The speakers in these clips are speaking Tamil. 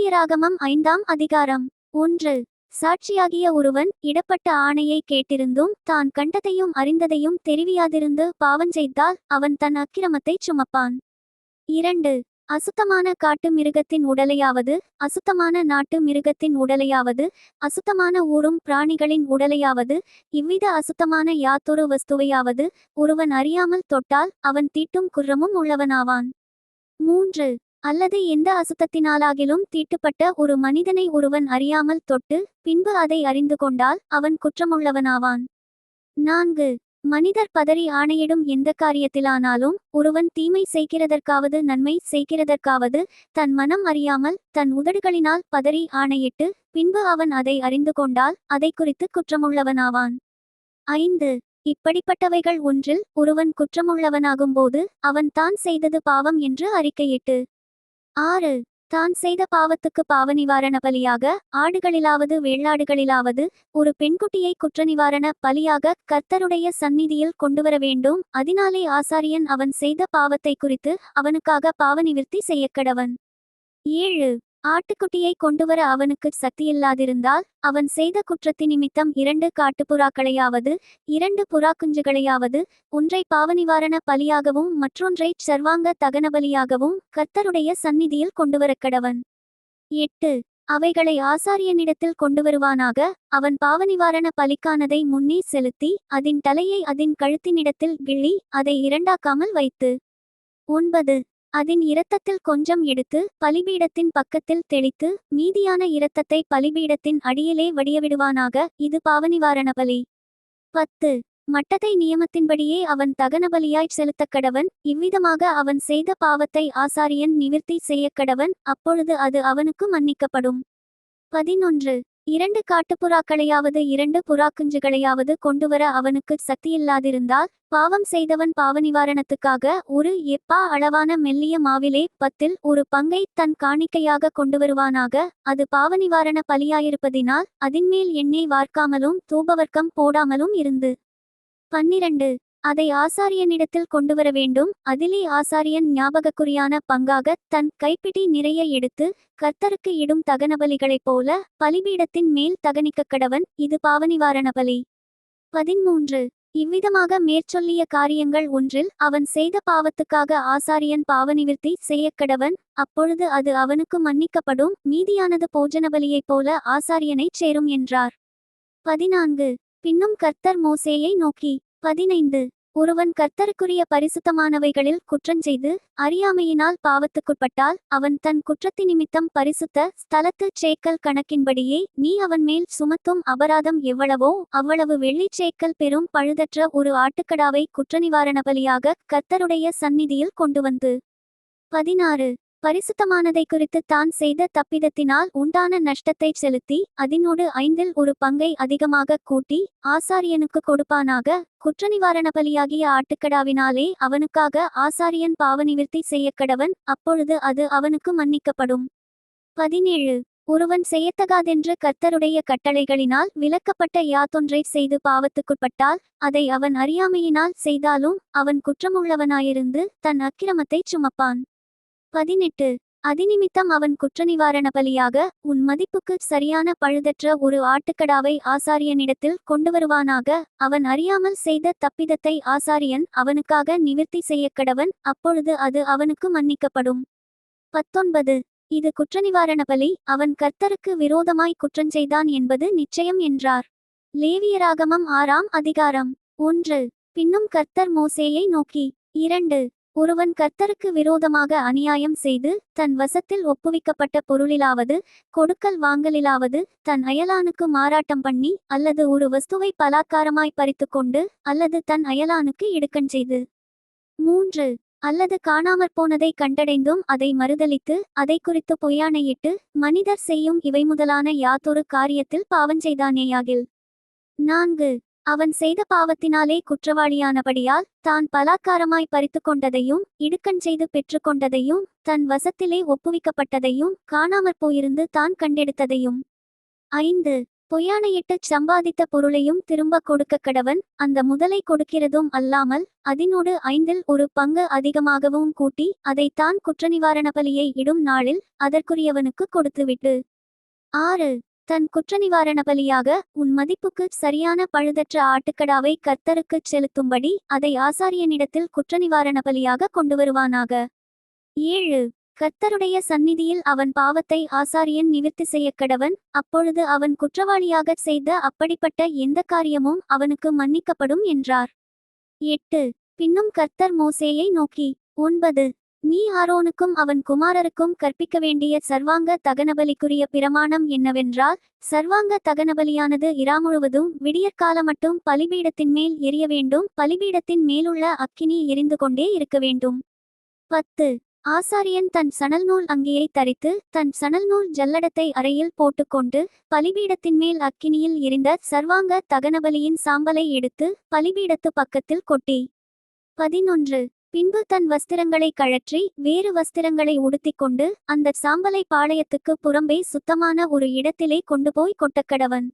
லேவியராகமம் 5ஆம் அதிகாரம். 1. சாட்சியாகிய ஒருவன் இடப்பட்ட ஆணையை கேட்டிருந்தும் தான் கண்டதையும் அறிந்ததையும் தெரிவியாதிருந்து பாவஞ்செய்தால் அவன் தன் அக்கிரமத்தைச் சுமப்பான். 2. அசுத்தமான காட்டு மிருகத்தின் உடலையாவது அசுத்தமான நாட்டு மிருகத்தின் உடலையாவது அசுத்தமான ஊரும் பிராணிகளின் உடலையாவது இவ்வித அசுத்தமான யாதொரு வஸ்துவையாவது ஒருவன் அறியாமல் தொட்டால் அவன் தீட்டும் குற்றமும் உள்ளவனாவான். 3. அல்லது எந்த அசுத்தத்தினாலாகிலும் தீட்டுப்பட்ட ஒரு மனிதனை ஒருவன் அறியாமல் தொட்டு பின்பு அதை அறிந்து கொண்டால் அவன் குற்றமுள்ளவனாவான். 4. மனிதர் பதறி ஆணையிடும் எந்த காரியத்திலானாலும் ஒருவன் தீமை செய்கிறதற்காவது நன்மை செய்கிறதற்காவது தன் மனம் அறியாமல் தன் உதடுகளினால் பதறி ஆணையிட்டு பின்பு அவன் அதை அறிந்து கொண்டால் அதை குறித்து குற்றமுள்ளவனாவான். 5. இப்படிப்பட்டவைகள் ஒன்றில் ஒருவன் குற்றமுள்ளவனாகும்போது அவன் தான் செய்தது பாவம் என்று அறிக்கையிட்டு. 6. தான் செய்த பாவத்துக்கு பாவநிவாரண பலியாக ஆடுகளிலாவது வெள்ளாடுகளிலாவது ஒரு பெண்குட்டியை குற்றநிவாரண பலியாக கர்த்தருடைய சந்நிதியில் கொண்டுவர வேண்டும். அதனாலே ஆசாரியன் அவன் செய்த பாவத்தை குறித்து அவனுக்காக பாவநிவிர்த்தி செய்யக்கடவன். 7. ஆட்டுக்குட்டியை கொண்டுவர அவனுக்கு சக்தியில்லாதிருந்தால் அவன் செய்த குற்றத்தி நிமித்தம் 2 காட்டுப்புறாக்களையாவது 2 புறாக்குஞ்சுகளையாவது ஒன்றை பாவநிவாரண பலியாகவும் மற்றொன்றைச் சர்வாங்க தகனபலியாகவும் கர்த்தருடைய சந்நிதியில் கொண்டுவரக்கடவன். 8. அவைகளை ஆசாரியனிடத்தில் கொண்டுவருவானாக. அவன் பாவநிவாரண பலிக்கானதை முன்னே செலுத்தி அதின் தலையை அதின் கழுத்தினிடத்தில் கிள்ளி அதை இரண்டாக்காமல் வைத்து. 9. அதின் இரத்தத்தில் கொஞ்சம் எடுத்து பலிபீடத்தின் பக்கத்தில் தெளித்து மீதியான இரத்தத்தை பலிபீடத்தின் அடியிலே வடியவிடுவானாக. இது பாவநிவாரண பலி. 10. மட்டத்தை நியமத்தின்படியே அவன் தகனபலியாய்ச் செலுத்தக்கடவன். இவ்விதமாக அவன் செய்த பாவத்தை ஆசாரியன் நிவிர்த்தி செய்யக்கடவன். அப்பொழுது அது அவனுக்கு மன்னிக்கப்படும். 11. 2 காட்டுப்புறாக்களையாவது 2 புறாக்குஞ்சுகளையாவது கொண்டுவர அவனுக்கு சக்தியில்லாதிருந்தால் பாவம் செய்தவன் பாவநிவாரணத்துக்காக ஒரு எப்பா அளவான மெல்லிய மாவிலே 10ல் ஒரு பங்கை தன் காணிக்கையாக கொண்டுவருவானாக. அது பாவநிவாரண பலியாயிருப்பதினால் அதின்மேல் எண்ணெய் வார்க்காமலும் தூபவர்க்கம் போடாமலும் இருந்து. 12. அதை ஆசாரியனிடத்தில் கொண்டுவர வேண்டும். அதிலே ஆசாரியன் ஞாபகக்குறியான பங்காக தன் கைப்பிடி நிறைய எடுத்து கர்த்தருக்கு இடும் தகனபலிகளைப் போல பலிபீடத்தின் மேல் தகனிக்கக்கடவன். இது பாவநிவாரண பலி. 13. இவ்விதமாக மேற்சொல்லிய காரியங்கள் ஒன்றில் அவன் செய்த பாவத்துக்காக ஆசாரியன் பாவநிவிர்த்தி செய்யக்கடவன். அப்பொழுது அது அவனுக்கு மன்னிக்கப்படும். மீதியானது போஜனபலியைப் போல ஆசாரியனைச் சேரும் என்றார். 14. பின்னும் கர்த்தர் மோசேயை நோக்கி. 15. ஒருவன் கர்த்தருக்குரிய பரிசுத்தமானவைகளில் குற்றஞ்செய்து அறியாமையினால் பாவத்துக்குட்பட்டால் அவன் தன் குற்றத்தி நிமித்தம் பரிசுத்த ஸ்தலத்து சேக்கல் கணக்கின்படியே நீ அவன் மேல் சுமத்தும் அபராதம் எவ்வளவோ அவ்வளவு வெள்ளிச் சேக்கல் பெரும் பழுதற்ற ஒரு ஆட்டுக்கடாவை குற்றநிவாரண பலியாக கர்த்தருடைய சந்நிதியில் கொண்டுவந்து. 16. பரிசுத்தமானதை குறித்து தான் செய்த தப்பிதத்தினால் உண்டான நஷ்டத்தைச் செலுத்தி அதனோடு 5ல் ஒரு பங்கை அதிகமாக கூட்டி ஆசாரியனுக்கு கொடுப்பானாக. குற்றநிவாரண பலியாகிய ஆட்டுக்கடாவினாலே அவனுக்காக ஆசாரியன் பாவநிவிர்த்தி செய்யக்கடவன். அப்பொழுது அது அவனுக்கு மன்னிக்கப்படும். 17. ஒருவன் செய்யத்தகாதென்று கர்த்தருடைய கட்டளைகளினால் விலக்கப்பட்ட யாதொன்றை செய்து பாவத்துக்குட்பட்டால் அதை அவன் அறியாமையினால் செய்தாலும் அவன் குற்றமுள்ளவனாயிருந்து தன் அக்கிரமத்தைச் சுமப்பான். 18. அதிநிமித்தம் அவன் குற்றநிவாரண பலியாக உன் மதிப்புக்கு சரியான பழுதற்ற ஒரு ஆட்டுக்கடாவை ஆசாரியனிடத்தில் கொண்டுவருவானாக. அவன் அறியாமல் செய்த தப்பிதத்தை ஆசாரியன் அவனுக்காக நிவிர்த்தி செய்யக்கடவன். அப்பொழுது அது அவனுக்கு மன்னிக்கப்படும். 19. இது குற்றநிவாரண பலி. அவன் கர்த்தருக்கு விரோதமாய் குற்றஞ்செய்தான் என்பது நிச்சயம் என்றார். லேவியராகமம் 6ஆம் அதிகாரம். 1. பின்னும் கர்த்தர் மோசேயை நோக்கி. 2. ஒருவன் கர்த்தருக்கு விரோதமாக அநியாயம் செய்து தன் வசத்தில் ஒப்புவிக்கப்பட்ட பொருளிலாவது கொடுக்கல் வாங்கலிலாவது தன் அயலானுக்கு மாறாட்டம் பண்ணி அல்லது ஒரு வஸ்துவை பலாத்காரமாய் பறித்துக்கொண்டு அல்லது தன் அயலானுக்கு இடுக்கஞ்செய்து. 3. அல்லது காணாமற்போனதை கண்டடைந்தும் அதை மறுதலித்து அதை குறித்து பொய்யாணையிட்டு மனிதர் செய்யும் இவை முதலான யாதொரு காரியத்தில் பாவஞ்செய்தானேயாகில். 4. அவன் செய்த பாவத்தினாலே குற்றவாளியானபடியால் தான் பலாத்காரமாய் பறித்து கொண்டதையும் இடுக்கஞ்செய்து பெற்றுக்கொண்டதையும் தன் வசத்திலே ஒப்புவிக்கப்பட்டதையும் காணாமற்போயிருந்து தான் கண்டெடுத்ததையும். 5. பொய்யானையிட்டுச் சம்பாதித்த பொருளையும் திரும்ப கொடுக்க கடவன். அந்த முதலை கொடுக்கிறதும் அல்லாமல் அதனோடு 1/5 அதிகமாகவும் கூட்டி அதைத்தான் குற்றநிவாரண பலியை இடும் நாளில் அதற்குரியவனுக்கு கொடுத்துவிட்டு. 6. தன் குற்றநிவாரண பலியாக உன் மதிப்புக்கு சரியான பழுதற்ற ஆட்டுக்கடாவை கர்த்தருக்குச் செலுத்தும்படி அதை ஆசாரியனிடத்தில் குற்றநிவாரண பலியாக கொண்டுவருவானாக. 7. கர்த்தருடைய சந்நிதியில் அவன் பாவத்தை ஆசாரியன் நிவிர்த்தி செய்யக்கடவன். அப்பொழுது அவன் குற்றவாளியாகச் செய்த அப்படிப்பட்ட எந்த காரியமும் அவனுக்கு மன்னிக்கப்படும் என்றார். 8. பின்னும் கர்த்தர் மோசேயை நோக்கி, 9. நீ ஆரோனுக்கும் அவன் குமாரருக்கும் கற்பிக்க வேண்டிய சர்வாங்க தகனபலிக்குரிய பிரமாணம் என்னவென்றால், சர்வாங்க தகனபலியானது இராமுழுவதும் விடியற்காலமட்டும் பலிபீடத்தின் மேல் எரிய வேண்டும். பலிபீடத்தின் மேலுள்ள அக்கினி எரிந்து கொண்டே இருக்க வேண்டும். 10. ஆசாரியன் தன் சணல்நூல் அங்கியை தரித்து தன் சணல்நூல் ஜல்லடத்தை அறையில் போட்டுக்கொண்டு பலிபீடத்தின் மேல் அக்கினியில் எரிந்த சர்வாங்க தகனபலியின் சாம்பலை எடுத்து பலிபீடத்து பக்கத்தில் கொட்டி. 11. பின்பு தன் வஸ்திரங்களை கழற்றி வேறு வஸ்திரங்களை உடுத்திக்கொண்டு அந்த சாம்பலை பாளையத்துக்கு புறம்பே சுத்தமான ஒரு இடத்திலே கொண்டு போய் கொட்டக்கடவன்.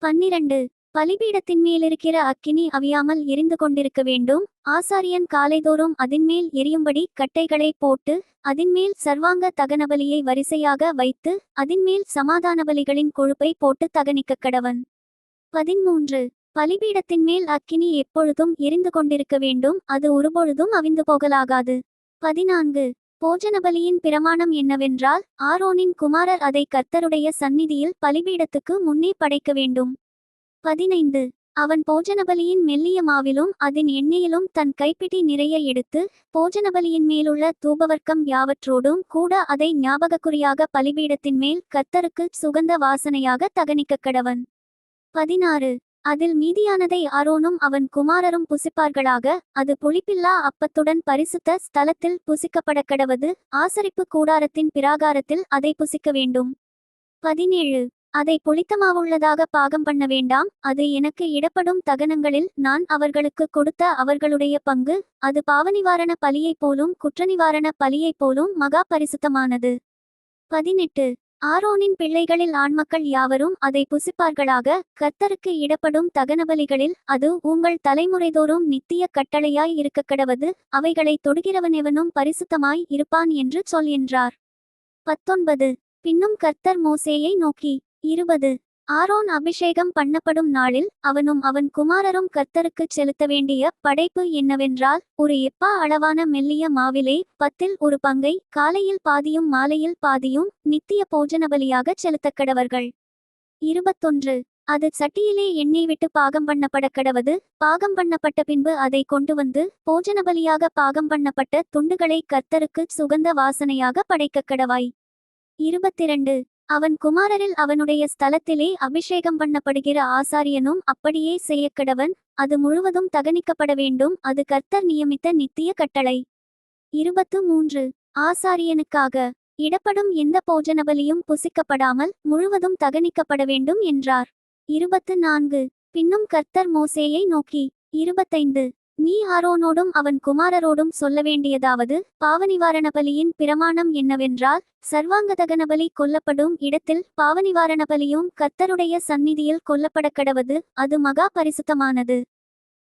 12. பலிபீடத்தின் மேலிருக்கிற அக்கினி அவியாமல் எரிந்து கொண்டிருக்க வேண்டும். ஆசாரியன் காலைதோறும் அதின்மேல் எரியும்படி கட்டைகளை போட்டு அதின்மேல் சர்வாங்க தகனபலியை வரிசையாக வைத்து அதின்மேல் சமாதான பலிகளின் கொழுப்பை போட்டு தகனிக்க கடவன். 13. பலிபீடத்தின் மேல் அக்கினி எப்பொழுதும் எரிந்து கொண்டிருக்க வேண்டும். அது ஒருபொழுதும் அவிந்து போகலாகாது. 14. போஜனபலியின் பிரமாணம் என்னவென்றால், ஆரோனின் குமாரர் அதை கர்த்தருடைய சந்நிதியில் பலிபீடத்துக்கு முன்னே படைக்க வேண்டும். 15. அவன் போஜனபலியின் மெல்லிய மாவிலும் அதன் எண்ணெயிலும் தன் கைப்பிடி நிறைய எடுத்து போஜனபலியின் மேலுள்ள தூபவர்க்கம் யாவற்றோடும் கூட அதை ஞாபகக்குறியாக பலிபீடத்தின் மேல் கர்த்தருக்கு சுகந்த வாசனையாக தகனிக்க கடவன். 16. அதில் மீதியானதை ஆரோனும் அவன் குமாரரும் புசிப்பார்களாக. அது புளிப்பில்லா அப்பத்துடன் பரிசுத்த ஸ்தலத்தில் புசிக்கப்படக்கடவது. ஆசரிப்பு கூடாரத்தின் பிராகாரத்தில் அதை புசிக்க வேண்டும். 17. அதை புளித்தமாவுள்ளதாக பாகம் பண்ண வேண்டாம். அது எனக்கு இடப்படும் தகனங்களில் நான் அவர்களுக்கு கொடுத்த அவர்களுடைய பங்கு. அது பாவநிவாரண பலியைப் போலும் குற்றநிவாரண பலியைப் போலும் மகா பரிசுத்தமானது. 18. ஆரோனின் பிள்ளைகளில் ஆண்மக்கள் யாவரும் அதை புசிப்பார்களாக. கர்த்தருக்கு இடப்படும் தகனபலிகளில் அது உங்கள் தலைமுறைதோறும் நித்திய கட்டளையாய் இருக்கக்கடவது. அவைகளை தொடுகிறவனெவனும் பரிசுத்தமாய் இருப்பான் என்று சொல் என்றார். 19. பின்னும் கர்த்தர் மோசேயை நோக்கி, 20. ஆரோன் அபிஷேகம் பண்ணப்படும் நாளில் அவனும் அவன் குமாரரும் கர்த்தருக்குச் செலுத்த வேண்டிய படைப்பு என்னவென்றால், ஒரு எப்பா அளவான மெல்லிய மாவிலே 10 பங்கை காலையில் பாதியும் மாலையில் பாதியும் நித்திய போஜனபலியாகச் செலுத்தக்கடவர்கள். 21. அது சட்டியிலே எண்ணெய் விட்டு பாகம் பண்ணப்படக்கடவது. பாகம் பண்ணப்பட்ட பின்பு அதை கொண்டு வந்து போஜனபலியாக பாகம் பண்ணப்பட்ட துண்டுகளை கர்த்தருக்கு சுகந்த வாசனையாக படைக்கக்கடவாய். 22. அவன் குமாரரில் அவனுடைய ஸ்தலத்திலே அபிஷேகம் பண்ணப்படுகிற ஆசாரியனும் அப்படியே செய்யக்கடவன். அது முழுவதும் தகனிக்கப்பட வேண்டும். அது கர்த்தர் நியமித்த நித்திய கட்டளை. 23. ஆசாரியனுக்காக இடப்படும் எந்த போஜனபலியும் புசிக்கப்படாமல் முழுவதும் தகனிக்கப்பட வேண்டும் என்றார். 24. பின்னும் கர்த்தர் மோசேயை நோக்கி, 25. நீ ஆரோனோடும் அவன் குமாரரோடும் சொல்ல வேண்டியதாவது, பாவநிவாரண பலியின் பிரமாணம் என்னவென்றால், சர்வாங்கதகனபலி கொல்லப்படும் இடத்தில் பாவநிவாரண பலியும் கர்த்தருடைய சந்நிதியில் கொல்லப்படக்கடவது. அது மகா பரிசுத்தமானது.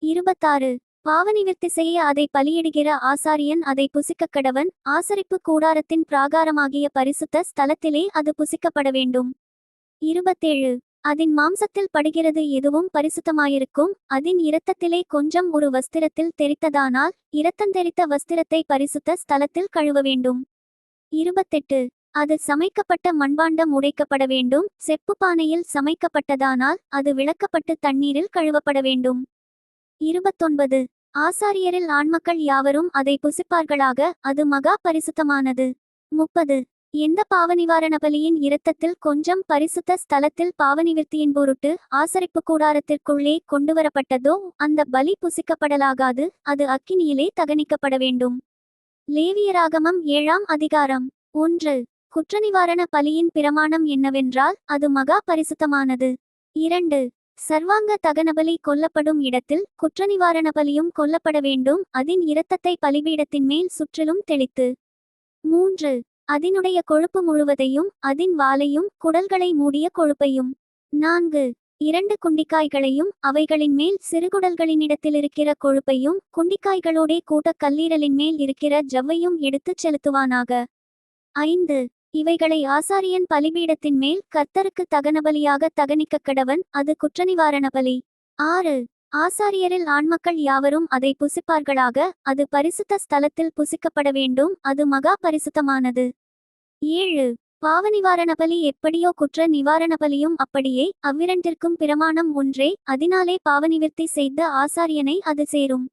26. பாவநிவிர்த்தி செய்ய அதை பலியிடுகிற ஆசாரியன் அதை புசிக்கக்கடவன். ஆசரிப்பு கூடாரத்தின் பிராகாரமாகிய பரிசுத்த ஸ்தலத்திலே அது புசிக்கப்பட வேண்டும். 27. அதின் மாம்சத்தில் படுகிறது எதுவும் பரிசுத்தமாயிருக்கும். அதின் இரத்தத்திலே கொஞ்சம் ஒரு வஸ்திரத்தில் தெரித்ததானால் இரத்தந்தெரித்த வஸ்திரத்தை பரிசுத்த ஸ்தலத்தில் கழுவ வேண்டும். 28. அது சமைக்கப்பட்ட மண்பாண்டம் உடைக்கப்பட வேண்டும். செப்பு பானையில் சமைக்கப்பட்டதானால் அது விளக்கப்பட்டு தண்ணீரில் கழுவப்பட வேண்டும். 29. ஆசாரியரில் ஆண்மக்கள் யாவரும் அதை புசிப்பார்களாக. அது மகா பரிசுத்தமானது. 30. எந்த பாவநிவாரண பலியின் இரத்தத்தில் கொஞ்சம் பரிசுத்த ஸ்தலத்தில் பாவநிவிர்த்தியின் பொருட்டு ஆசரிப்பு கூடாரத்திற்குள்ளே கொண்டுவரப்பட்டதோ அந்த பலி புசிக்கப்படலாகாது. அது அக்கினியிலே தகனிக்கப்பட வேண்டும். லேவியராகமம் 7ஆம் அதிகாரம். 1. குற்றநிவாரண பலியின் பிரமாணம் என்னவென்றால், அது மகா பரிசுத்தமானது. 2. சர்வாங்க தகனபலி கொல்லப்படும் இடத்தில் குற்றநிவாரண பலியும் கொல்லப்பட வேண்டும். அதின் இரத்தத்தை பலிபீடத்தின் மேல் சுற்றிலும் தெளித்து. 3. அதினுடைய கொழுப்பு முழுவதையும் அதின் வாலையும் குடல்களை மூடிய கொழுப்பையும் 4. 2 குண்டிக்காய்களையும் அவைகளின் மேல் சிறுகுடல்களினிடத்திலிருக்கிற கொழுப்பையும் குண்டிக்காய்களோடே கூட்ட கல்லீரலின் மேல் இருக்கிற ஜவ்வையும் எடுத்துச் செலுத்துவானாக. 5. இவைகளை ஆசாரியன் பலிபீடத்தின் மேல் கர்த்தருக்கு தகனபலியாக தகனிக்கக்கடவன், அது குற்றநிவாரண பலி. 6. ஆசாரியரில் ஆண்மக்கள் யாவரும் அதை புசிப்பார்களாக, அது பரிசுத்த ஸ்தலத்தில் புசிக்கப்பட வேண்டும், அது மகா பரிசுத்தமானது. 7. பாவநிவாரண பலி எப்படியோ குற்ற நிவாரண பலியும் அப்படியே, அவ்விரண்டிற்கும் பிரமாணம் ஒன்றே, அதனாலே பாவநிவிர்த்தி செய்த ஆசாரியனை அது சேரும்.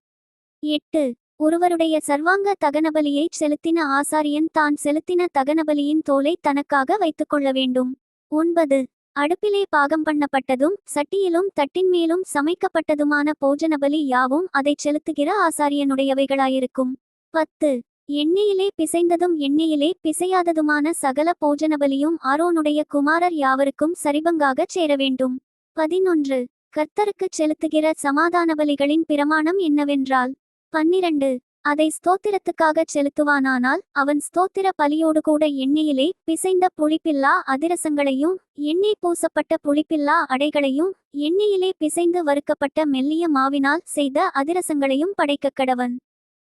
8. ஒருவருடைய சர்வாங்க தகனபலியைச் செலுத்தின ஆசாரியன் தான் செலுத்தின தகனபலியின் தோலை தனக்காக வைத்துக்கொள்ள வேண்டும். 9. அடுப்பிலே பாகம் பண்ணப்பட்டதும் சட்டியிலும் தட்டின்மேலும் சமைக்கப்பட்டதுமான போஜனபலி யாவும் அதைச் செலுத்துகிற ஆசாரியனுடையவைகளாயிருக்கும். 10. எண்ணெயிலே பிசைந்ததும் எண்ணெயிலே பிசையாததுமான சகல போஜனபலியும் ஆரோனுடைய குமாரர் யாவருக்கும் சரிபங்காகச் சேரவேண்டும். 11. கர்த்தருக்குச் செலுத்துகிற சமாதான பலிகளின் பிரமாணம் என்னவென்றால், 12. அதை ஸ்தோத்திரத்துக்காகச் செலுத்துவானானால் அவன் ஸ்தோத்திர பலியோடு கூட எண்ணெயிலே பிசைந்த புளிப்பில்லா அதிரசங்களையும் எண்ணெய் பூசப்பட்ட புளிப்பில்லா அடைகளையும் எண்ணெயிலே பிசைந்து வறுக்கப்பட்ட மெல்லிய மாவினால் செய்த அதிரசங்களையும் படைக்கக்கடவன்.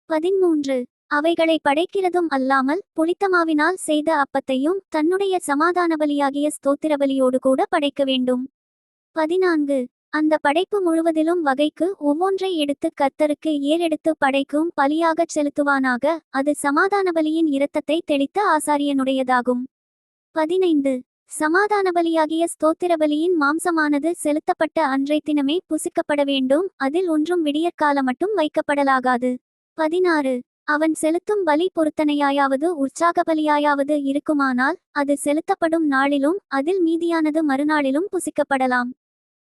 13. அவைகளை படைக்கிறதும் அல்லாமல் புளித்தமாவினால் செய்த அப்பத்தையும் தன்னுடைய சமாதான பலியாகிய ஸ்தோத்திர பலியோடு கூட படைக்க வேண்டும். 14. அந்த படைப்பு முழுவதிலும் வகைக்கு ஒவ்வொன்றை எடுத்து கர்த்தருக்கு ஏறெடுத்து படைக்கும் பலியாகச் செலுத்துவானாக, அது சமாதான பலியின் இரத்தத்தை தெளித்த ஆசாரியனுடையதாகும். 15. சமாதான பலியாகிய ஸ்தோத்திர பலியின் மாம்சமானது செலுத்தப்பட்ட அன்றை தினமே புசிக்கப்பட வேண்டும், அதில் ஒன்றும் விடியற்கால மட்டும் வைக்கப்படலாகாது. 16. அவன் செலுத்தும் பலி பொருத்தனையாயாவது உற்சாக பலியாயாவது இருக்குமானால் அது செலுத்தப்படும் நாளிலும் அதில் மீதியானது மறுநாளிலும் புசிக்கப்படலாம்.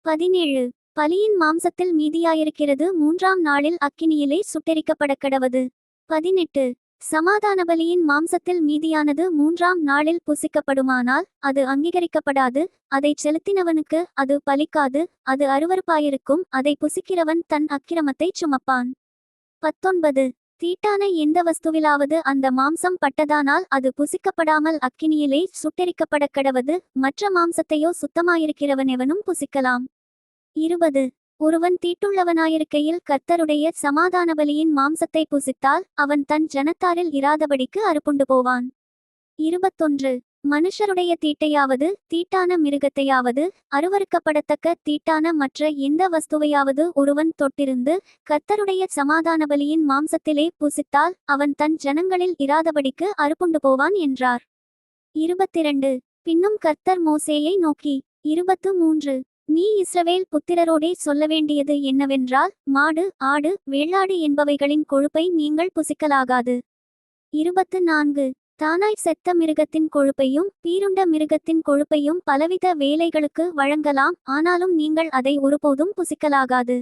17. பலியின் மாம்சத்தில் மீதியாயிருக்கிறது 3ஆம் நாளில் அக்கினியிலே சுட்டெரிக்கப்படக்கடவது. 18. சமாதான பலியின் மாம்சத்தில் மீதியானது 3ஆம் நாளில் புசிக்கப்படுமானால் அது அங்கீகரிக்கப்படாது, அதைச் செலுத்தினவனுக்கு அது பலிக்காது, அது அருவருப்பாயிருக்கும், அதை புசிக்கிறவன் தன் அக்கிரமத்தைச் சுமப்பான். 19. தீட்டான எந்த வஸ்துவிலாவது அந்த மாம்சம் பட்டதானால் அது புசிக்கப்படாமல் அக்கினியிலே சுட்டெரிக்கப்படக்கடவது, மற்ற மாம்சத்தையோ சுத்தமாயிருக்கிறவன் எவனும் புசிக்கலாம். 20. ஒருவன் தீட்டுள்ளவனாயிருக்கையில் கர்த்தருடைய சமாதான பலியின் மாம்சத்தை புசித்தால் அவன் தன் ஜனத்தாரில் இராதபடிக்கு அறுப்புண்டு போவான். 21. மனுஷருடைய தீட்டையாவது தீட்டான மிருகத்தையாவது அருவருக்கப்படத்தக்க தீட்டான மற்ற எந்த வஸ்துவையாவது ஒருவன் தொட்டிருந்து கர்த்தருடைய சமாதான பலியின் மாம்சத்திலே புசித்தால் அவன் தன் ஜனங்களில் இராதபடிக்கு அறுப்புண்டு போவான் என்றார். 22. பின்னும் கர்த்தர் மோசேயை நோக்கி, 23. நீ இஸ்ரவேல் புத்திரரோடே சொல்லவேண்டியது என்னவென்றால், மாடு ஆடு வெள்ளாடு என்பவைகளின் கொழுப்பை நீங்கள் புசிக்கலாகாது. 24. தானாய் செத்த மிருகத்தின் கொழுப்பையும் பீருண்ட மிருகத்தின் கொழுப்பையும் பலவித வேலைகளுக்கு வழங்கலாம், ஆனாலும் நீங்கள் அதை ஒருபோதும் புசிக்கலாகாது.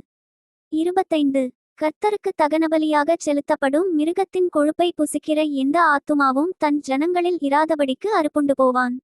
25. கர்த்தருக்கு தகனபலியாகச் செலுத்தப்படும் மிருகத்தின் கொழுப்பை புசிக்கிற எந்த ஆத்துமாவும் தன் ஜனங்களில் இராதபடிக்கு அறுப்புண்டு போவான்.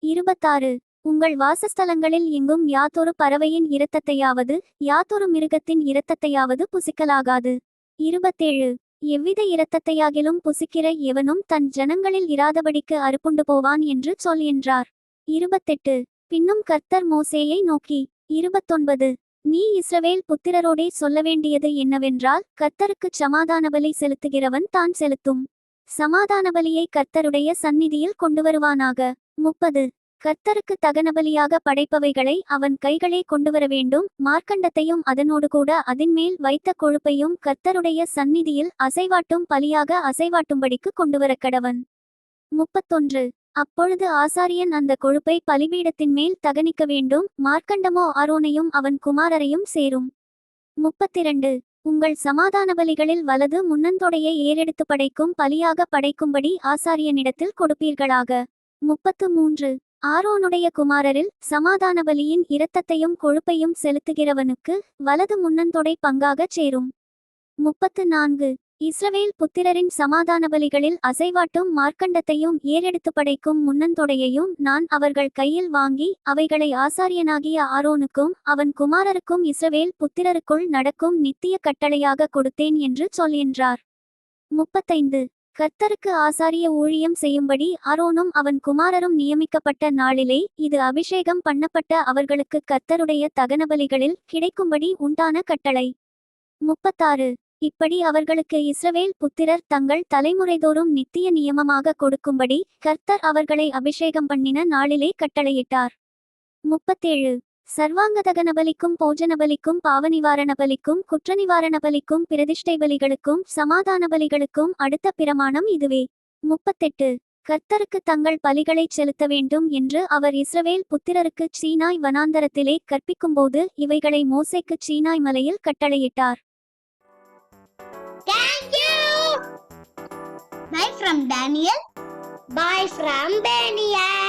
26. உங்கள் வாசஸ்தலங்களில் எங்கும் யாதொரு பறவையின் இரத்தத்தையாவது யாதொரு மிருகத்தின் இரத்தத்தையாவது புசிக்கலாகாது. 27. எவ்வித இரத்தத்தையாகிலும் புசிக்கிற எவனும் தன் ஜனங்களில் இராதபடிக்கு அறுப்புண்டு போவான் என்று சொல் என்றார். 28. பின்னும் கர்த்தர் மோசேயை நோக்கி, 29. நீ இஸ்ரவேல் புத்திரரோடே சொல்லவேண்டியது என்னவென்றால், கர்த்தருக்குச் சமாதான பலி செலுத்துகிறவன் தான் செலுத்தும் சமாதான பலியை கர்த்தருடைய சந்நிதியில் கொண்டுவருவானாக. 30. கர்த்தருக்கு தகனபலியாக படைப்பவைகளை அவன் கைகளே கொண்டுவர வேண்டும், மார்க்கண்டத்தையும் அதனோடு கூட அதின்மேல் வைத்த கொழுப்பையும் கர்த்தருடைய சந்நிதியில் அசைவாட்டும் பலியாக அசைவாட்டும்படிக்கு கொண்டுவரக்கடவன். 31. அப்பொழுது ஆசாரியன் அந்த கொழுப்பை பலிபீடத்தின் மேல் தகனிக்க வேண்டும், மார்க்கண்டமோ ஆரோனையும் அவன் குமாரரையும் சேரும். 32. உங்கள் சமாதான பலிகளில் வலது முன்னந்தொடையை ஏறெடுத்து படைக்கும் பலியாக படைக்கும்படி ஆசாரியனிடத்தில் கொடுப்பீர்களாக. 33. ஆரோனுடைய குமாரரில் சமாதான பலியின் இரத்தத்தையும் கொழுப்பையும் செலுத்துகிறவனுக்கு வலது முன்னந்தொடை பங்காகச் சேரும். 34. இஸ்ரவேல் புத்திரரின் சமாதான பலிகளில் அசைவாட்டும் மார்க்கண்டத்தையும் ஏறெடுத்து படைக்கும் முன்னந்தொடையையும் நான் அவர்கள் கையில் வாங்கி அவைகளை ஆசாரியனாகிய ஆரோனுக்கும் அவன் குமாரருக்கும் இஸ்ரவேல் புத்திரருக்குள் நடக்கும் நித்திய கட்டளையாக கொடுத்தேன் என்று சொல் என்றார். 35. கர்த்தருக்கு ஆசாரிய ஊழியம் செய்யும்படி ஆரோனும் அவன் குமாரரும் நியமிக்கப்பட்ட நாளிலே இது அபிஷேகம் பண்ணப்பட்ட அவர்களுக்கு கர்த்தருடைய தகனபலிகளில் கிடைக்கும்படி உண்டான கட்டளை. 36. இப்படி அவர்களுக்கு இஸ்ரவேல் புத்திரர் தங்கள் தலைமுறைதோறும் நித்திய நியமமாக கொடுக்கும்படி கர்த்தர் அவர்களை அபிஷேகம் பண்ணின நாளிலே கட்டளையிட்டார். 37. சர்வாங்க தகனபலிக்கும் போஜனபலிக்கும் பாவநிவாரண பலிக்கும் குற்றநிவாரண பலிக்கும் பிரதிஷ்டை பலிகளுக்கும் சமாதான பலிகளுக்கும் அடுத்த பிரமாணம் இதுவே. 38. கர்த்தருக்கு தங்கள் பலிகளைச் செலுத்த வேண்டும் என்று அவர் இஸ்ரவேல் புத்திரருக்கு சீனாய் வனாந்தரத்திலே கற்பிக்கும்போது இவைகளை மோசேக்கு சீனாய் மலையில் கட்டளையிட்டார். Thank you. Bye from Daniel. Bye from Daniel.